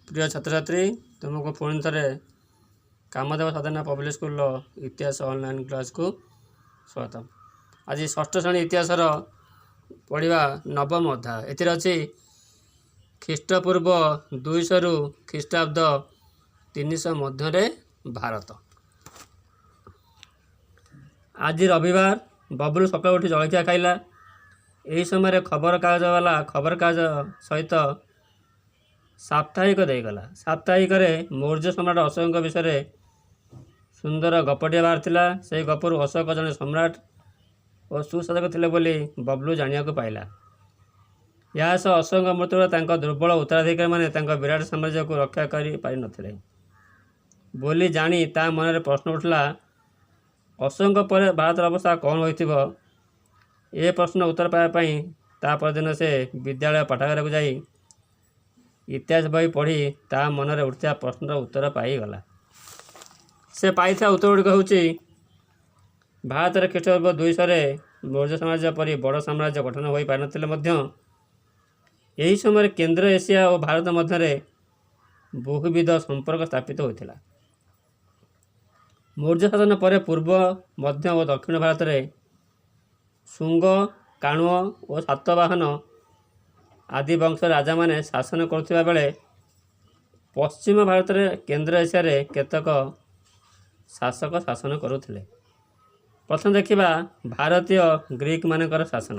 प्रिय छात्र छात्री तुमको पुणी थे कामदेव साधना पब्लिक स्कूल इतिहास ऑनलाइन क्लास को स्वागत। आज षष्ठ श्रेणी इतिहास पढ़ा नवम अध्याय एतिर अच्छी ख्रीष्टपूर्व 200 रु ख्रीष्टाब्द 300 मध्य भारत। आज रविवार बबलू सकाल उठी जलखिया खाइला। यही समय खबर कागज वाला खबर कागज सहित साप्ताहिक देगला। साप्ताहिक मौर्य सम्राट अशोक विषय सुंदर गपटे बाहर से गपरू अशोक जड़े सम्राट और सुशासक थे बोली बबलू जाना पाइला। या सह अशोक मृत्यु दुर्बल उत्तराधिकारी मैंने विराट साम्राज्य को रक्षा कर पारि नथिले बोली जानी ता मन में प्रश्न उठला, अशोक पर भारत अवस्था कौन हो? ए प्रश्न उत्तर पाइबापी ता परदिन से विद्यालय पाठागार को जाई इतिहास बही पढ़ी ता मन में उठता प्रश्नर उत्तर पाईगला। से पाइथा उत्तर गुड़िक हूँ भारत ख्रीष्टपूर्व 200 मौर्य साम्राज्य परी बड़ साम्राज्य गठन हो पारि नथिले यही समय केंद्र एशिया और भारत मध्य बहुविध संपर्क स्थापित होता। मौर्य शासन पर पूर्व मध्य और दक्षिण भारत में शुंग काणुओ और सातवाहन आदि वंश राजा माने शासन करुवा बेले पश्चिम भारत में केंद्र एशिया रे केतक शासक शासन करुथिले। प्रथम देखिबा भारतीय ग्रीक मानकर शासन।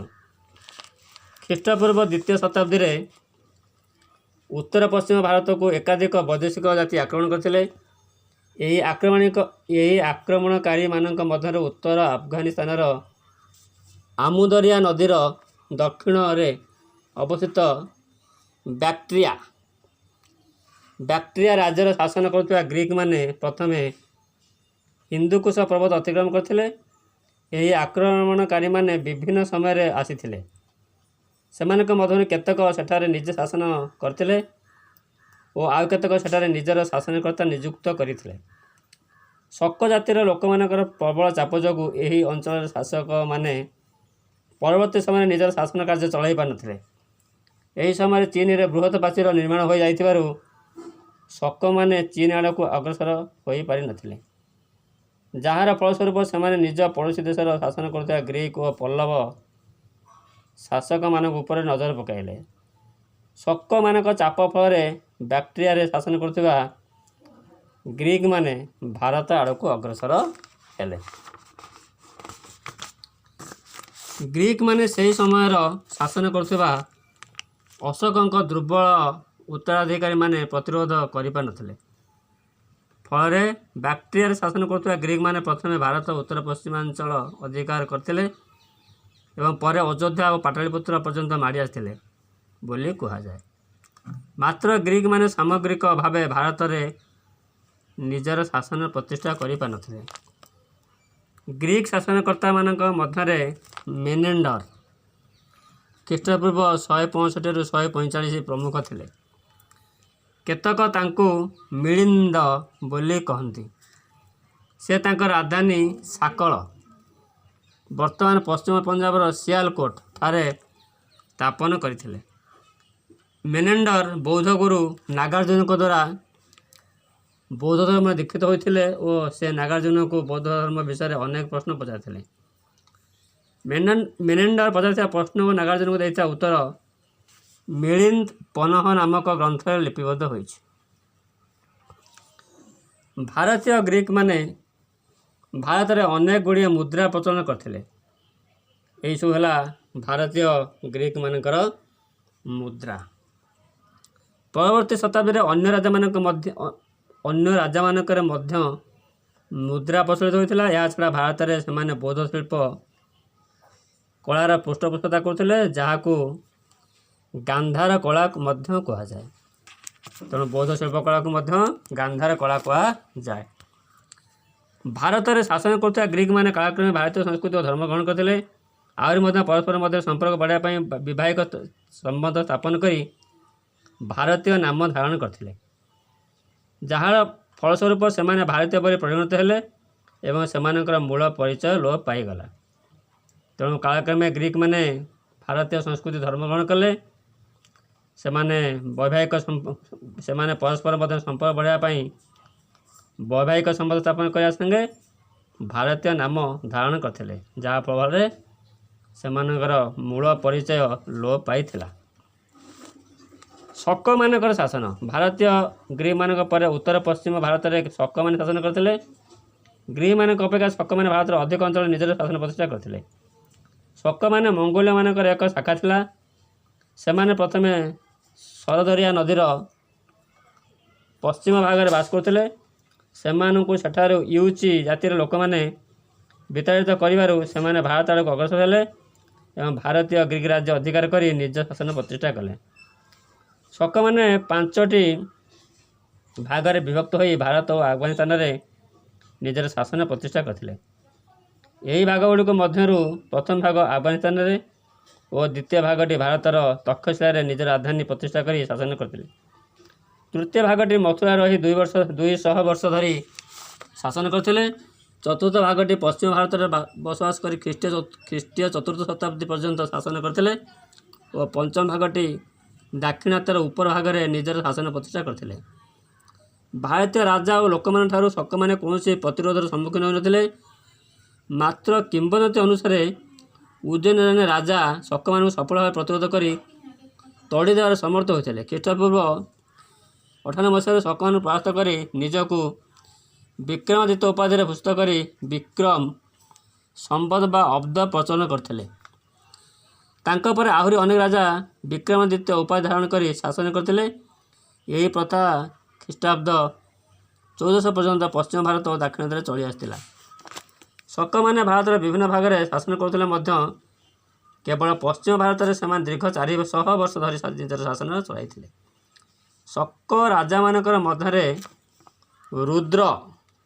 ख्रीष्टपूर्व द्वितीय शताब्दी रे उत्तर पश्चिम भारत को एकाधिक वैदेशिक जाति आक्रमण करथिले। यही आक्रमणकारी मानक मध्य उत्तर अफगानिस्तान आमुदरिया नदीर दक्षिण में अवस्थित बैक्ट्रिया राज्यर शासन करुवा ग्रीक माने प्रथमे हिंदुकुश पर्वत अतिक्रमण करथिले। यही आक्रमणकारी माने विभिन्न समय आसीथिले। सेमानक मध्य केतक सेठारे निजे शासन करथिले और आउ केतक सेठारे निजर शासनकर्ता नियुक्त करथिले। शक जातिर लोक मानकर प्रबल चाप जोगु एही अंचल शासक माने परवर्ती समय निजर शासन कार्य चलाई पार नथिले। यही समय चीन रे बृहत प्राचीर निर्माण हो जाइथिबारु शक माने चीन आड़ को अग्रसर हो पारि नथिले। जार फलस्वरूप से निज पड़ोशी देशर शासन करुवा ग्रीक और पल्लव शासक मानक ऊपर नजर पकाइले। शक मानक चाप फल बैक्ट्रिया रे शासन करुवा ग्रीक माने भारत आड़ को अग्रसर हेले। ग्रीक माने सही समय शासन करुवा अशोक दुर्बल उत्तराधिकारी माने प्रतिरोध करि पार नथिले। फल बैक्ट्रिया शासन करुवा ग्रीक माने प्रथमे भारत उत्तर पश्चिमांचल अधिकार करथिले एवं पर अयोध्या और पाटलिपुत्र पर्यंत माड़ी आसिथिले बोली कहुए। मात्र ग्रीक माने सामग्रिक भाव भारत रे निजर शासन प्रतिष्ठा करि पार नथिले। ग्रीक शासनकर्ता मानक मध्य मेनेंडर ख्रीष्टपूर्व 165 रु 145 प्रमुख थिले। केतक तांकु मिलिंद बोली कहती। से तांकर राजधानी साकल वर्तमान पश्चिम पंजाबर सियालकोट ठारे स्थापन करथिले। मेनेंडर बौद्ध गुरु नागार्जुन द्वारा बौद्ध धर्म दीक्षित होते और से नागार्जुन को बौद्ध धर्म विषय अनेक प्रश्न पचार। मेनेंडर पचार प्रश्न को नागार्जुन को देता उत्तर मिलिंद पनह नामक ग्रंथ लिपिबद्ध हो। भारतीय ग्रीक माने भारत में अनेक गुड़िया मुद्रा प्रचलन करथिले। यही सब है भारतीय ग्रीक मानकर मुद्रा। परवर्ती शताब्दी अन्य राजा मानकर मध्य मुद्रा प्रचलित होता। या छड़ा भारत में से बौद्ध शिल्प कलार पृष्ठपोषकता करते जहाँ को गांधार कला मध्य कहुए। तेणु बौद्ध शिल्प कला को मध्य गांधार कला कहुए। भारत में शासन करुवा ग्रीक माने कालक्रमे भारतीय संस्कृति और धर्म ग्रहण करते। आहरी परस्पर मध्य संपर्क बढ़ाई वैवाहिक संबंध स्थापन कर भारतीय नाम धारण करते जार फलस्वरूप से भारतीय पर परिणत हेले एवं सेमानकर मूल परिचय लोप पाईगला। तेणु कालक्रमे ग्रीक माने भारतीय संस्कृति धर्म ग्रहण कले ସେମାନେ ସେମାନେ परस्पर मध्य संपर्क बढ़ावाई वैवाहिक संबंध स्थापन करने संगे भारतीय नाम धारण करते, जहाँ प्रभाव सेमानकर मूल परिचय लोप पाइथिला। शक मानकर शासन भारतीय ग्रीक मानक पर उत्तर पश्चिम भारत में शक मान शासन करते। ग्रीक मानक अपेक्षा शक मैंने भारत अधिक अंचल निजर शासन प्रतिष्ठा करते। शक मैंने मंगोलिया मानकर एक शाखा थिला। सेमाने प्रथमे सरदरिया नदीर पश्चिम भाग में बास करते। सेमानंकु सेठारु यूची जातिर लोक मैंने विताड़ित करिबारु सेमाने भारत आड़क अग्रसर हेले एवं भारतीय ग्रीक राज्य अधिकार करी निज शासन प्रतिष्ठा कले। शक मैंने 5टी भाग में विभक्त हो भारत और अफगानिस्तान में निजर शासन प्रतिष्ठा करते। यही भाग गुड़िक मध्यरु प्रथम भाग अफगानिस्तान में और द्वितीय भागटी भारतर तक्षशिला निजर राजधानी प्रतिष्ठा कर शासन करते। तृतीय भागटी मथुरा रही 200 वर्ष धरी शासन करते। चतुर्थ भागटी पश्चिम भारत में बसवास कर ख्रीष्टीय चतुर्थ शताब्दी पर्यंत शासन करते और पंचम भागटी दाक्षिणात्यर उपर भाग में निजर शासन प्रतिष्ठा करते। भारतीय राजा और लोक ठारू शक मैंने कौन प्रतिरोधर सम्मुखीन होते। मात्र किंवदंती अनुसार उज्जैन राजा शक मान सफल भाव प्रतिरोध कर तड़ी देवार समर्थ होते। ख्रीष्टपूर्व 98 मसीह शक मान परास्त कर निजक विक्रमादित्य उपाधि भूषित कर विक्रम संपद बा अब्द प्रचलन करते। तांका पर आहरी अनेक राजा विक्रमादित्य उपाधि धारण कर शासन करते। यही प्रथा ख्रीष्टाब्द 1400 पर्यंत पश्चिम भारत और दक्षिण चली आसाला। शक मैंने भारत विभिन्न भाग में शासन करते केवल पश्चिम भारत में से दीर्घ 400 वर्ष धरी निजर शासन चलाई। शक राजा मानकर मध्य रुद्र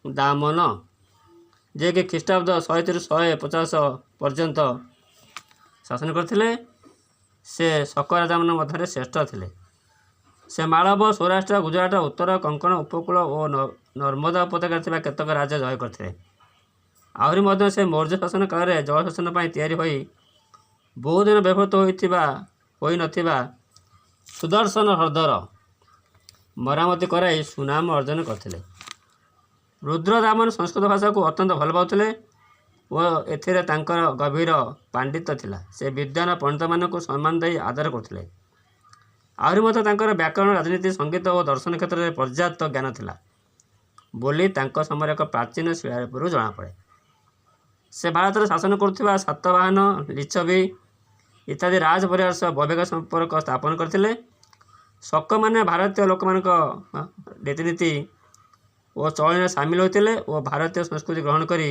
दामन जे कि ख्रीष्टाब्द 130 150 पर्यंत शासन करते। से शक राजा मान मध्य श्रेष्ठ थे। से मालव सौराष्ट्र गुजरात उत्तर कंकण उपकूल और नर्मदा उपत्यका केतक राज्य जय करते। आहरी मध्य से मौर्य शासन काल में जल शासन पर तैयारी होई बहुत दिन व्यवहृत होई नथिबा सुदर्शन हृदर मरामती कराई सुनाम अर्जन करते। रुद्रदामन संस्कृत भाषा को अत्यंत भल पाते और एथिरे तांकर गभीर पांडित्य थिला। से विद्वान पंडित मानक सम्मान दे आदर करते। आहरी मत तांकर व्याकरण राजनीति संगीत और दर्शन क्षेत्र में पर्याप्त ज्ञान थिला बोली तांको समय एक प्राचीन शिलालिपिरू जनापड़े। से भारत में शासन करुवा सातवाहन लिच्छवी इत्यादि राज परिवार सह वैवाहिक संपर्क स्थापन करते। शक मैंने भारतीय लोक रीतिनीति और चलन सामिल होते और भारतीय संस्कृति ग्रहण कर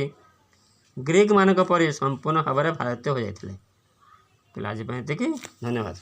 ग्रीक मानक परी संपूर्ण भाव में भारतीय हो जाते। आज धन्यवाद।